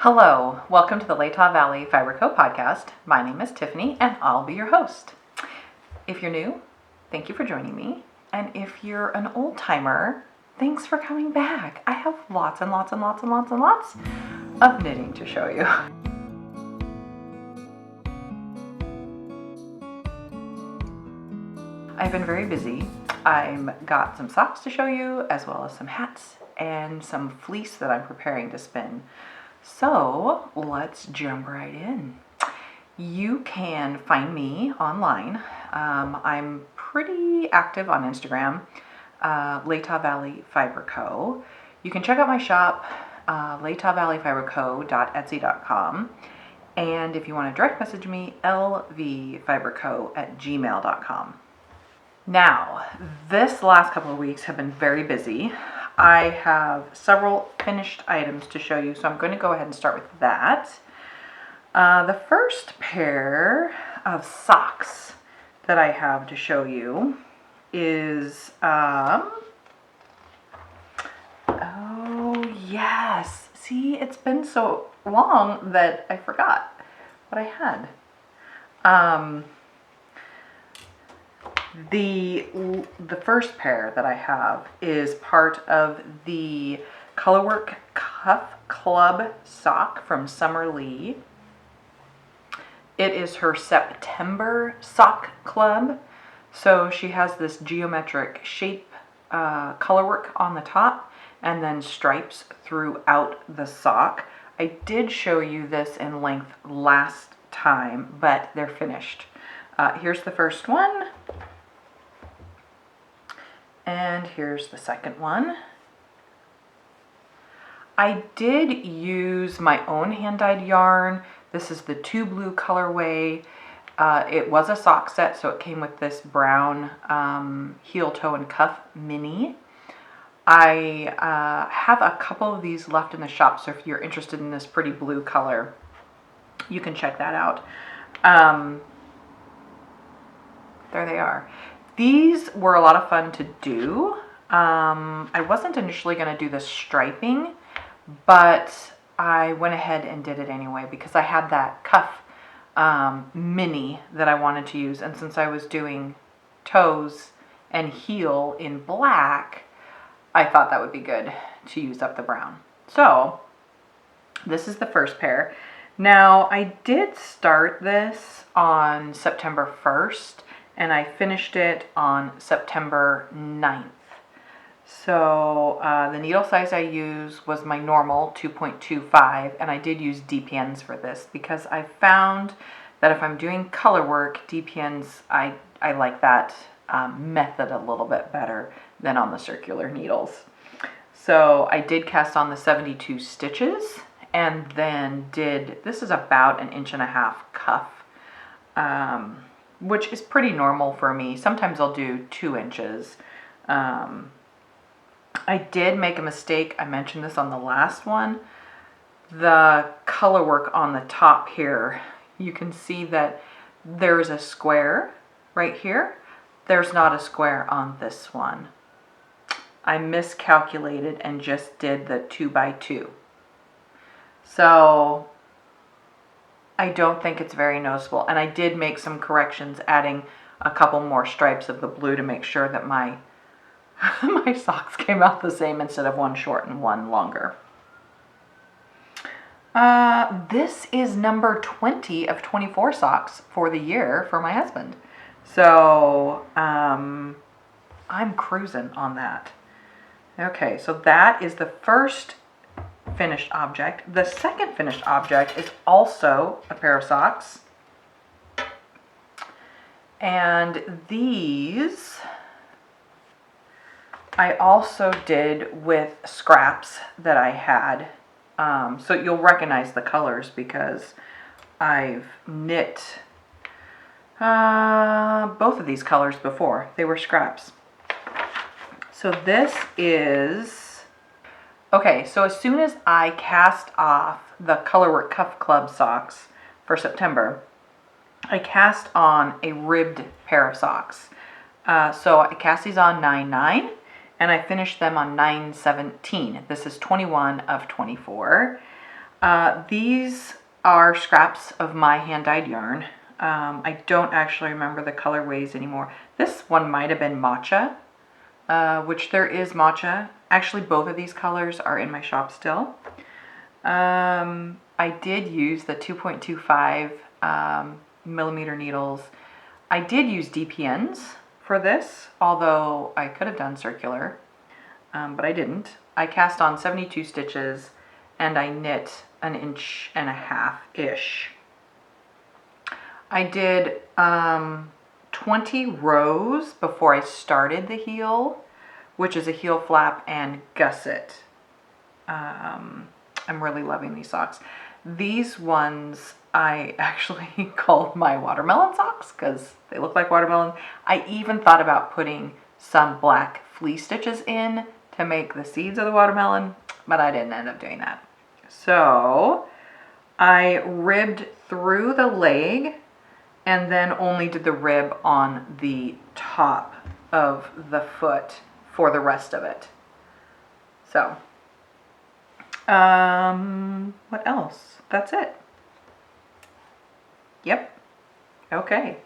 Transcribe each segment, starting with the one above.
Hello, welcome to the Latah Valley Fiber Co podcast. My name is Tiffany and I'll be your host. If you're new, thank you for joining me. And if you're an old timer, thanks for coming back. I have lots and lots of knitting to show you. I've been very busy. I've got some socks to show you, as well as some hats and some fleece that I'm preparing to spin. So let's jump right in. You can find me online. I'm pretty active on Instagram, Latah Valley Fiber Co. You can check out my shop, latahvalleyfiberco.etsy.com. And if you want to direct message me, lvfiberco@gmail.com. Now, this last couple of weeks have been very busy. I have several finished items to show you, so I'm going to go ahead and start with that. The first pair of socks that I have to show you is, oh yes, see, it's been so long that I forgot what I had. The first pair that I have is part of the Colorwork Cuff Club sock from Summer Lee. It is her September sock club. So she has this geometric shape colorwork on the top and then stripes throughout the sock. I did show you this in length last time, but they're finished. Here's the first one. And here's the second one. I did use my own hand-dyed yarn. This is the 2 Blue colorway. It was a sock set, so it came with this brown heel, toe, and cuff mini. I have a couple of these left in the shop, so if you're interested in this pretty blue color, you can check that out. There they are. These were a lot of fun to do. I wasn't initially going to do the striping, but I went ahead and did it anyway because I had that cuff mini that I wanted to use. And since I was doing toes and heel in black, I thought that would be good to use up the brown. So this is the first pair. Now, I did start this on September 1st. And I finished it on September 9th. So the needle size I used was my normal 2.25, and I did use DPNs for this because I found that if I'm doing color work, DPNs, I like that method a little bit better than on the circular needles. So I did cast on the 72 stitches and then this is about 1.5 inch cuff. Which is pretty normal for me. Sometimes I'll do 2 inches. I did make a mistake. I mentioned this on the last one. The color work on the top here, you can see that there's a square right here. There's not a square on this one. I miscalculated and just did the 2x2. So I don't think it's very noticeable. And I did make some corrections, adding a couple more stripes of the blue to make sure that my my socks came out the same instead of one short and one longer. This is number 20 of 24 socks for the year for my husband. So I'm cruising on that. Okay, so that is the first finished object. The second finished object is also a pair of socks. And these I also did with scraps that I had. So you'll recognize the colors because I've knit both of these colors before. They were scraps. So this is... Okay, so as soon as I cast off the Colorwork Cuff Club socks for September, I cast on a ribbed pair of socks. So I cast these on 9/9 and I finished them on 9/17. This is 21 of 24. These are scraps of my hand-dyed yarn. I don't actually remember the colorways anymore. This one might have been matcha, which there is matcha. Actually, both of these colors are in my shop still. I did use the 2.25 millimeter needles. I did use DPNs for this, although I could have done circular, but I didn't. I cast on 72 stitches and I knit 1.5 inches-ish. I did 20 rows before I started the heel, which is a heel flap and gusset. I'm really loving these socks. These ones I actually called my watermelon socks because they look like watermelon. I even thought about putting some black fleece stitches in to make the seeds of the watermelon, but I didn't end up doing that. So I ribbed through the leg and then only did the rib on the top of the foot for the rest of it. So, what else? That's it. Yep. Okay.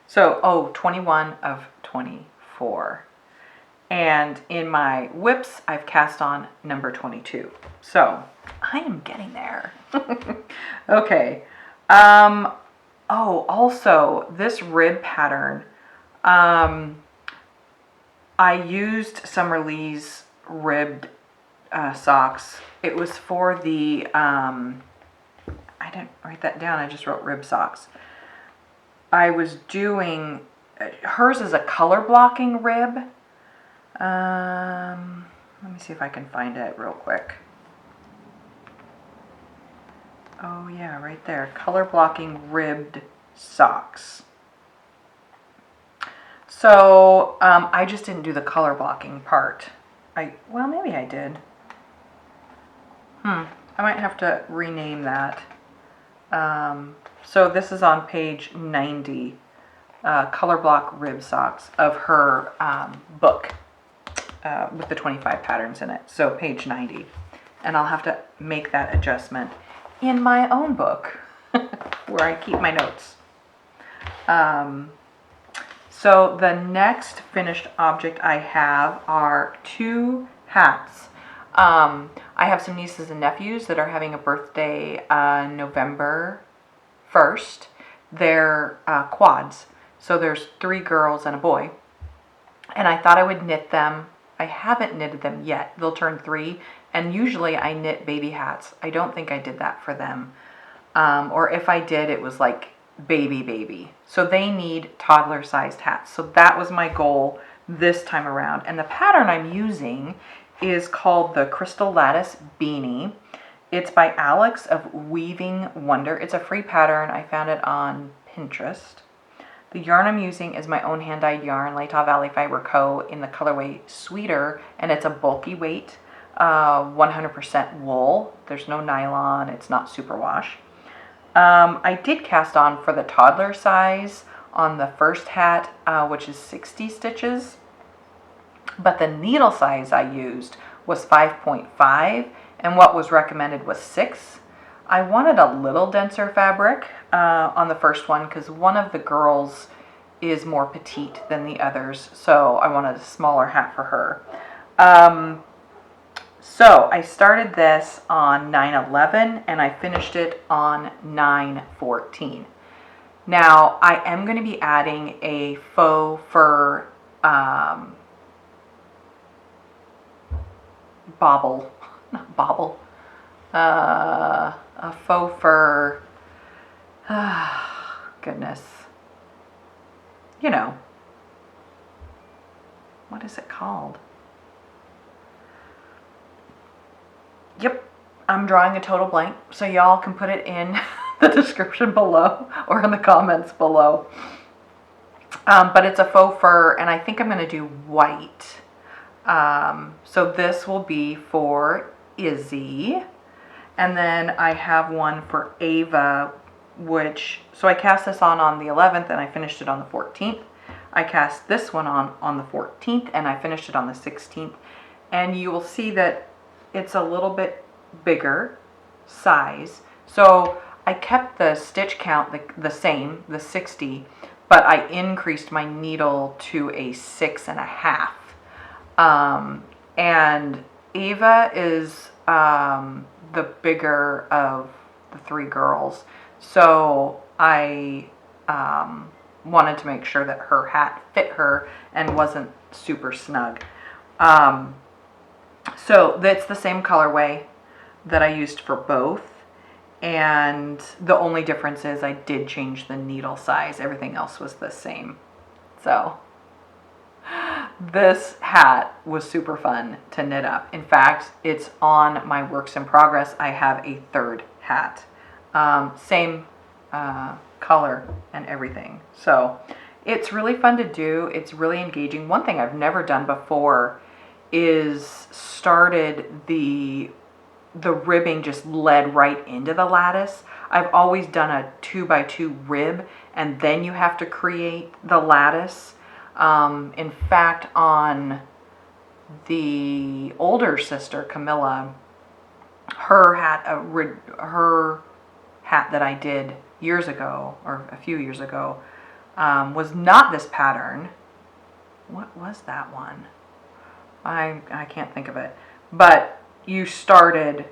So, 21 of 24. And in my whips, I've cast on number 22. So, I am getting there. Okay. Also, this rib pattern, I used Summer Lee's ribbed socks. It was for the, I didn't write that down, I just wrote rib socks. I was doing, hers is a color blocking rib. Let me see if I can find it real quick. Oh yeah, right there. Color blocking ribbed socks. So I just didn't do the color blocking part. Well, maybe I did. I might have to rename that. So this is on page 90, color block rib socks of her book with the 25 patterns in it. So page 90. And I'll have to make that adjustment in my own book where I keep my notes. So the next finished object I have are 2 hats. I have some nieces and nephews that are having a birthday November 1st. They're quads. So there's 3 girls and a boy. And I thought I would knit them. I haven't knitted them yet. They'll turn 3. And usually I knit baby hats. I don't think I did that for them. Or if I did, it was like baby. So they need toddler sized hats. So that was my goal this time around. And the pattern I'm using is called the Crystal Lattice Beanie. It's by Alex of Weaving Wonder. It's a free pattern. I found it on Pinterest. The yarn I'm using is my own hand-dyed yarn, Latah Valley Fiber Co. in the colorway Sweeter, and it's a bulky weight, 100% wool. There's no nylon. It's not superwash. I did cast on for the toddler size on the first hat, which is 60 stitches. But the needle size I used was 5.5, and what was recommended was 6. I wanted a little denser fabric on the first one because one of the girls is more petite than the others, so I wanted a smaller hat for her. So I started this on 9/11 and I finished it on 9/14. Now I am going to be adding a faux fur a faux fur, goodness, you know, what is it called? Yep, I'm drawing a total blank, so y'all can put it in the description below or in the comments below. But it's a faux fur, and I think I'm going to do white. So this will be for Izzy. And then I have one for Ava, so I cast this on the 11th and I finished it on the 14th. I cast this one on the 14th and I finished it on the 16th. And you will see that it's a little bit bigger size. So I kept the stitch count the same, the 60, but I increased my needle to a 6.5. And Ava is the bigger of the three girls. So I wanted to make sure that her hat fit her and wasn't super snug. So that's the same colorway that I used for both. And the only difference is I did change the needle size. Everything else was the same. So this hat was super fun to knit up. In fact, it's on my works in progress. I have a third hat. Same color and everything. So it's really fun to do. It's really engaging. One thing I've never done before is started the ribbing just led right into the lattice. I've always done a 2x2 rib and then you have to create the lattice. In fact, on the older sister, Camilla, her hat that I did years ago, or a few years ago, was not this pattern. What was that one? I can't think of it. But you started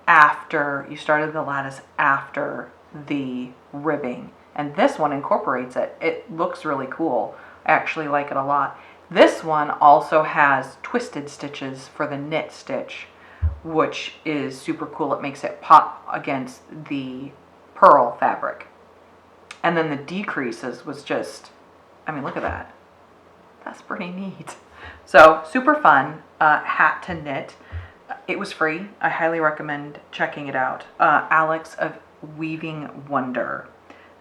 the lattice after the ribbing. And this one incorporates it. It looks really cool. I actually like it a lot. This one also has twisted stitches for the knit stitch, which is super cool. It makes it pop against the pearl fabric. And then the decreases was just, I mean, look at that. That's pretty neat. So super fun hat to knit. It was free. I highly recommend checking it out. Alex of Weaving Wonder.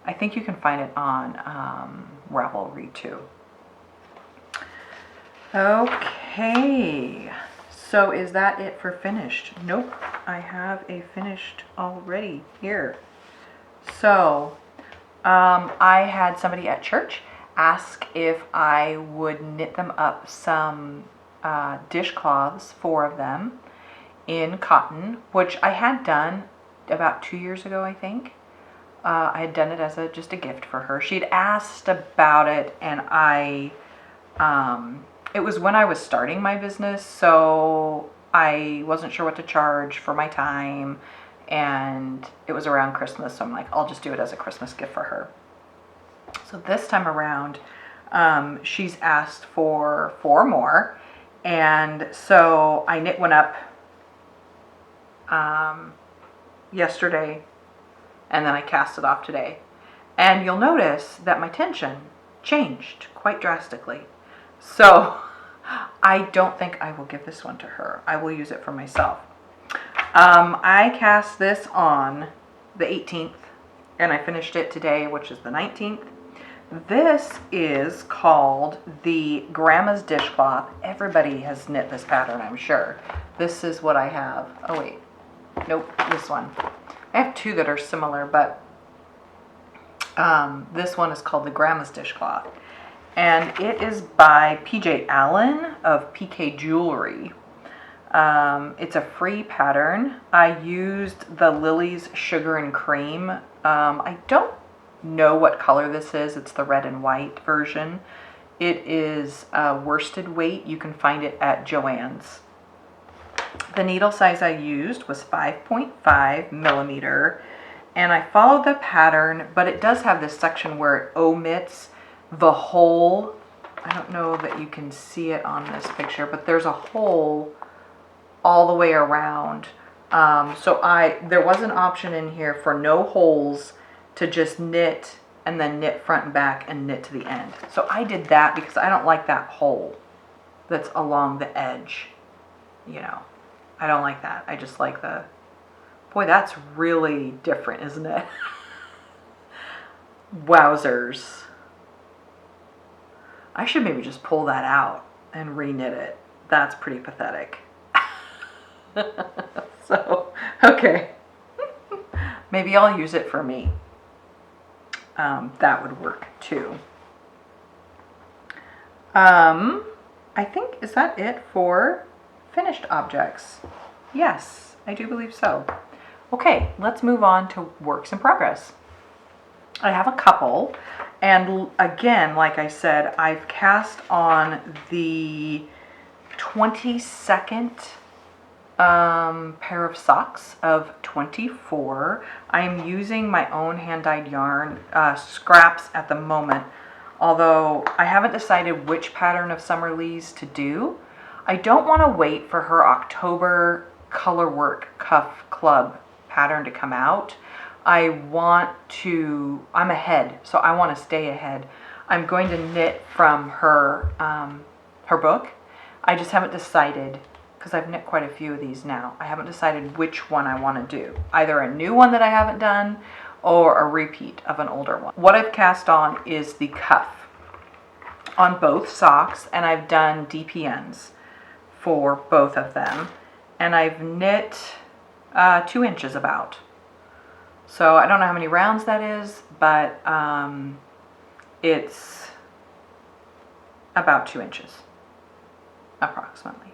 I think you can find it on Ravelry too. Okay, so is that it for finished? Nope, I have a finished already here. So I had somebody at church ask if I would knit them up some dishcloths, 4 of them, in cotton, which I had done about 2 years ago, I think. I had done it as just a gift for her. She'd asked about it, and it was when I was starting my business, so I wasn't sure what to charge for my time, and it was around Christmas, so I'm like, I'll just do it as a Christmas gift for her. So this time around, she's asked for 4 more, and so I knit one up yesterday, and then I cast it off today. And you'll notice that my tension changed quite drastically. So I don't think I will give this one to her. I will use it for myself. I cast this on the 18th, and I finished it today, which is the 19th. This is called the Gramma's Dishcloth. Everybody has knit this pattern, I'm sure. This is what I have. Oh wait, nope, this one. I have 2 that are similar, but this one is called the Gramma's Dishcloth. And it is by PJ Allen of PK Jewelry. It's a free pattern. I used the Lily's Sugar and Cream. I don't know what color this is. It's the red and white version. It is worsted weight. You can find it at Joann's. The needle size I used was 5.5 millimeter, and I followed the pattern, but it does have this section where it omits the hole. I don't know that you can see it on this picture, but there's a hole all the way around. So there was an option in here for no holes, to just knit and then knit front and back and knit to the end. So I did that because I don't like that hole that's along the edge. You know, I don't like that. I just like the, boy, that's really different, isn't it? Wowzers. I should maybe just pull that out and re-knit it. That's pretty pathetic. So, okay. Maybe I'll use it for me. That would work too. I think, is that it for finished objects? Yes, I do believe so. Okay, let's move on to works in progress. I have a couple, and again, like I said, I've cast on the 22nd pair of socks of 24. I'm using my own hand-dyed yarn scraps at the moment, although I haven't decided which pattern of Summerlee's to do. I don't want to wait for her October Colorwork Cuff Club pattern to come out. I'm ahead, so I want to stay ahead. I'm going to knit from her book. I just haven't decided, because I've knit quite a few of these now. I haven't decided which one I want to do. Either a new one that I haven't done or a repeat of an older one. What I've cast on is the cuff on both socks, and I've done DPNs for both of them. And I've knit 2 inches about. So I don't know how many rounds that is, but it's about 2 inches, approximately.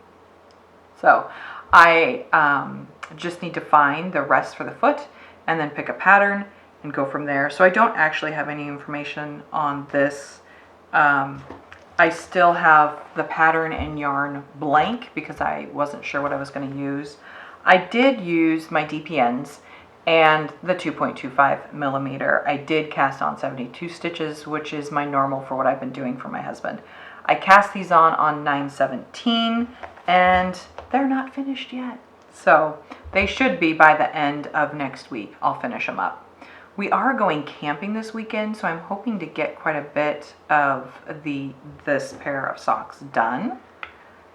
So I just need to find the rest for the foot and then pick a pattern and go from there. So I don't actually have any information on this. I still have the pattern and yarn blank because I wasn't sure what I was going to use. I did use my DPNs and the 2.25 millimeter. I did cast on 72 stitches, which is my normal for what I've been doing for my husband. I cast these on 9/17, and they're not finished yet. So they should be by the end of next week. I'll finish them up. We are going camping this weekend, so I'm hoping to get quite a bit of this pair of socks done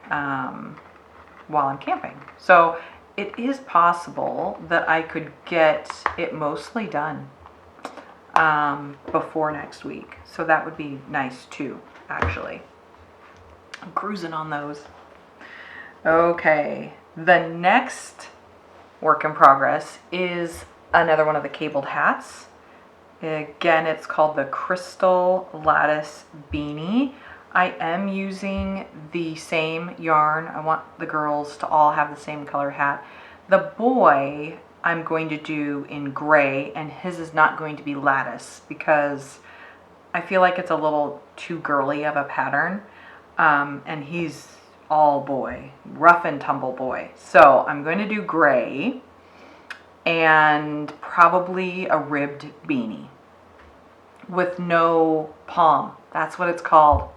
while I'm camping. So it is possible that I could get it mostly done before next week. So that would be nice too, actually. I'm cruising on those. Okay, the next work in progress is another one of the cabled hats. Again, it's called the Crystal Lattice Beanie. I am using the same yarn. I want the girls to all have the same color hat. The boy I'm going to do in gray, and his is not going to be lattice because I feel like it's a little too girly of a pattern. And he's all boy, rough and tumble boy. So I'm going to do gray and probably a ribbed beanie with no pom. That's what it's called.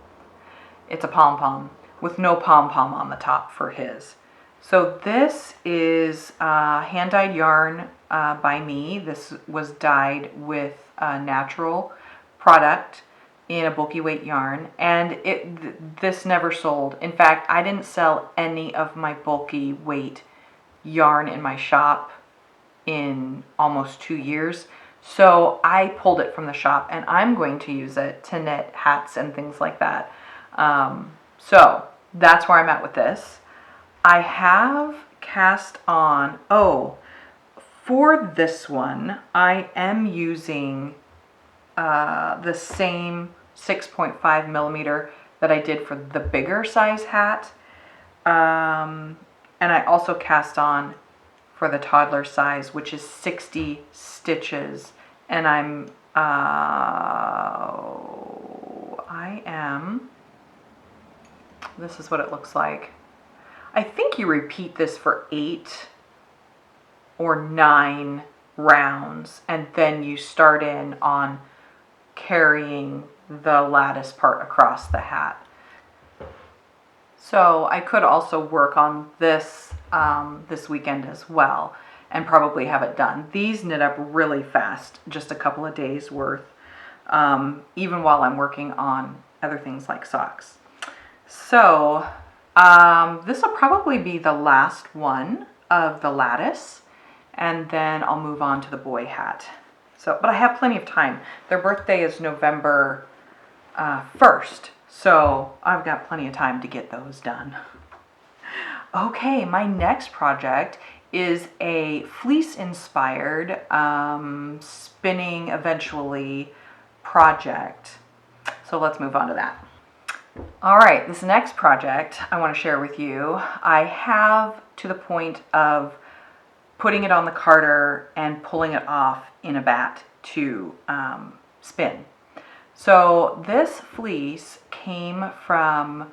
It's a pom-pom with no pom-pom on the top for his. So this is hand-dyed yarn by me. This was dyed with a natural product in a bulky weight yarn, and this never sold. In fact, I didn't sell any of my bulky weight yarn in my shop in almost 2 years. So I pulled it from the shop, and I'm going to use it to knit hats and things like that. So that's where I'm at with this. I have cast on, for this one, I am using the same 6.5 millimeter that I did for the bigger size hat. And I also cast on for the toddler size, which is 60 stitches. And this is what it looks like. I think you repeat this for 8 or 9 rounds, and then you start in on carrying the lattice part across the hat. So I could also work on this this weekend as well and probably have it done. These knit up really fast, just a couple of days worth, even while I'm working on other things like socks. So this will probably be the last one of the lattice, and then I'll move on to the boy hat. So, but I have plenty of time. Their birthday is November 1st, so I've got plenty of time to get those done. Okay, my next project is a fleece-inspired spinning eventually project. So let's move on to that. All right, this next project I want to share with you, I have to the point of putting it on the carder and pulling it off in a bat to spin. So this fleece came from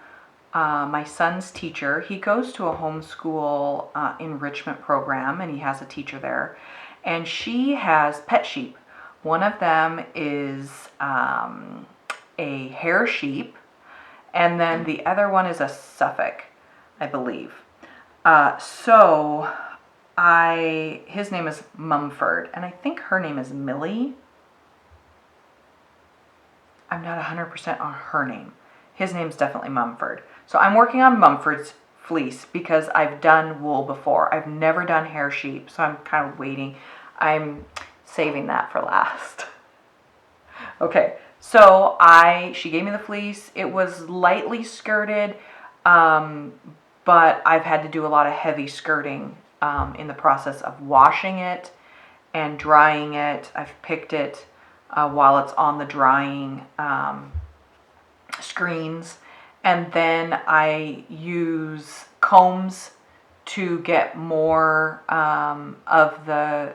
my son's teacher. He goes to a homeschool enrichment program, and he has a teacher there. And she has pet sheep. One of them is a hair sheep, and then the other one is a Suffolk, I believe. His name is Mumford, and I think her name is Millie. I'm not 100% on her name. His name's definitely Mumford. So I'm working on Mumford's fleece because I've done wool before. I've never done hair sheep, so I'm kind of waiting. I'm saving that for last. Okay, so she gave me the fleece. It was lightly skirted, but I've had to do a lot of heavy skirting in the process of washing it and drying it. I've picked it while it's on the drying screens, and then I use combs to get more of the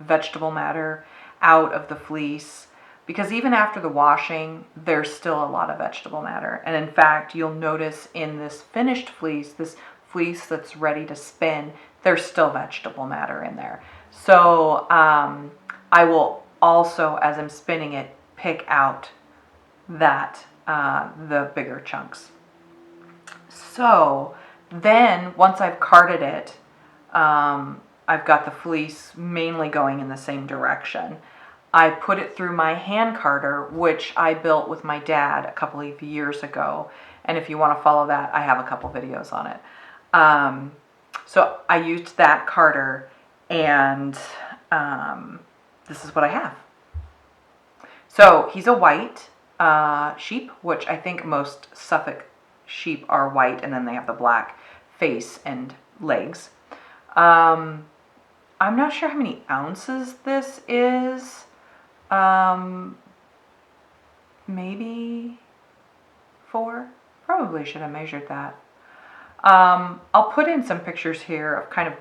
vegetable matter out of the fleece, because even after the washing there's still a lot of vegetable matter. And in fact, you'll notice in this finished fleece, this fleece that's ready to spin, there's still vegetable matter in there. So I will also, as I'm spinning it, pick out that the bigger chunks. So then once I've carded it, I've got the fleece mainly going in the same direction. I put it through my hand carder, which I built with my dad a couple of years ago. And if you want to follow that, I have a couple videos on it. So I used that carder, and this is what I have. So he's a white sheep, which I think most Suffolk sheep are white, and then they have the black face and legs. I'm not sure how many ounces this is. Maybe 4. Probably should have measured that. I'll put in some pictures here of kind of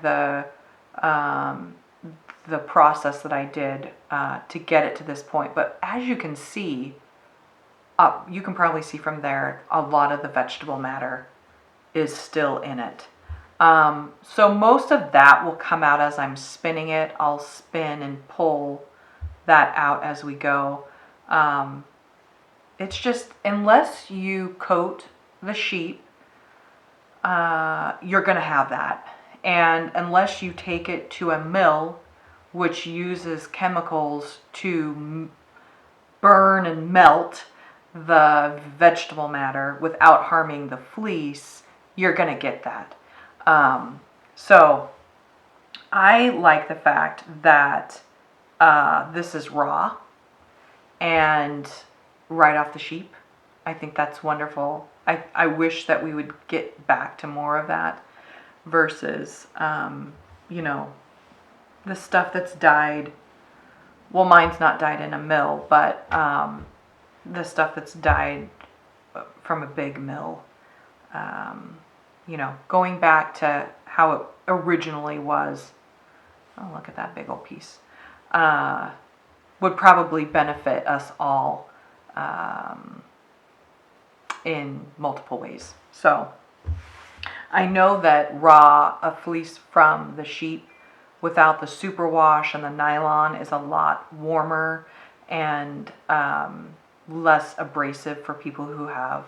the process that I did to get it to this point. But as you can see, you can probably see from there, a lot of the vegetable matter is still in it. So most of that will come out as I'm spinning it. I'll spin and pull that out as we go. It's just, unless you coat the sheep, you're going to have that. And unless you take it to a mill, which uses chemicals to burn and melt the vegetable matter without harming the fleece, you're going to get that. So I like the fact that this is raw and right off the sheep. I think that's wonderful. I wish that we would get back to more of that versus, you know, the stuff that's dyed. Well, mine's not dyed in a mill, but the stuff that's dyed from a big mill, you know, going back to how it originally was. Oh, look at that big old piece. Would probably benefit us all in multiple ways. So I know that a fleece from the sheep without the superwash and the nylon is a lot warmer and less abrasive for people who have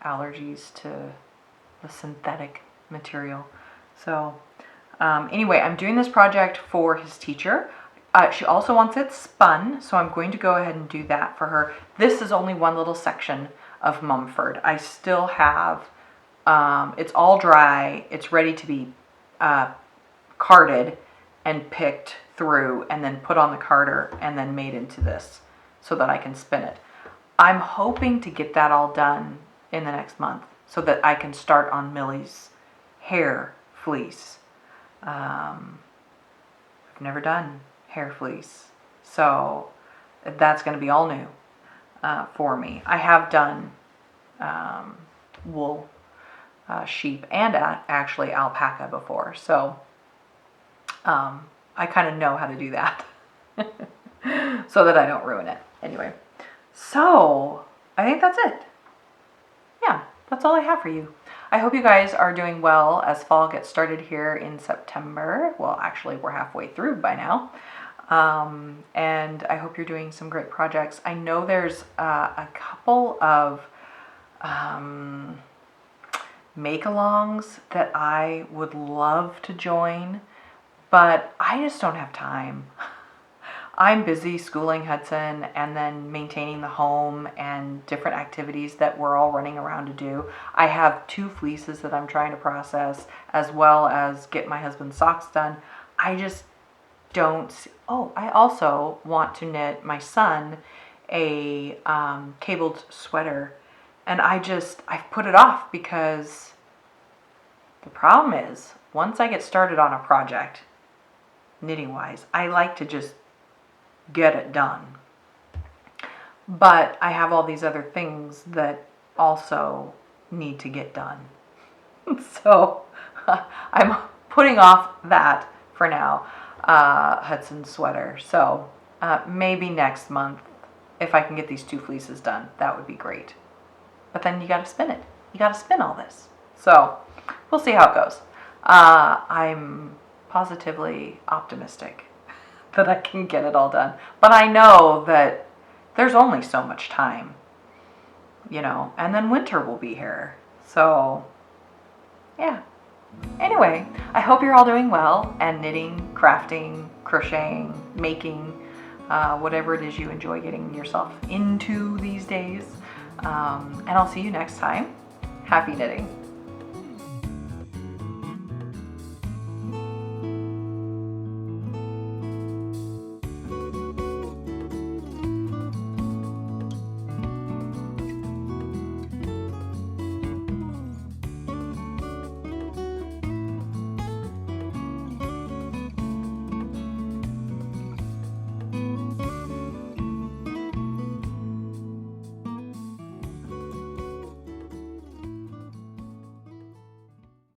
allergies to the synthetic material. So anyway, I'm doing this project for his teacher. She also wants it spun, so I'm going to go ahead and do that for her. This is only one little section of Mumford. I still have, it's all dry, it's ready to be carded and picked through and then put on the carder and then made into this so that I can spin it. I'm hoping to get that all done in the next month so that I can start on Millie's hair fleece. I've never done hair fleece, so that's going to be all new for me. I have done wool, sheep, and actually alpaca before, so I kind of know how to do that so that I don't ruin it. Anyway, so I think that's it. Yeah, that's all I have for you. I hope you guys are doing well as fall gets started here in September. Well, actually, we're halfway through by now. And I hope you're doing some great projects. I know there's a couple of make-alongs that I would love to join, but I just don't have time. I'm busy schooling Hudson and then maintaining the home and different activities that we're all running around to do. I have 2 fleeces that I'm trying to process, as well as get my husband's socks done. I just don't. Oh, I also want to knit my son a cabled sweater, and I've put it off because the problem is once I get started on a project, knitting wise, I like to just get it done. But I have all these other things that also need to get done. So I'm putting off that for now, Hudson's sweater. So maybe next month, if I can get these 2 fleeces done, that would be great. But then you got to spin it. You got to spin all this. So we'll see how it goes. I'm positively optimistic that I can get it all done. But I know that there's only so much time, and then winter will be here. So, yeah. Anyway, I hope you're all doing well and knitting, crafting, crocheting, making, whatever it is you enjoy getting yourself into these days. And I'll see you next time. Happy knitting.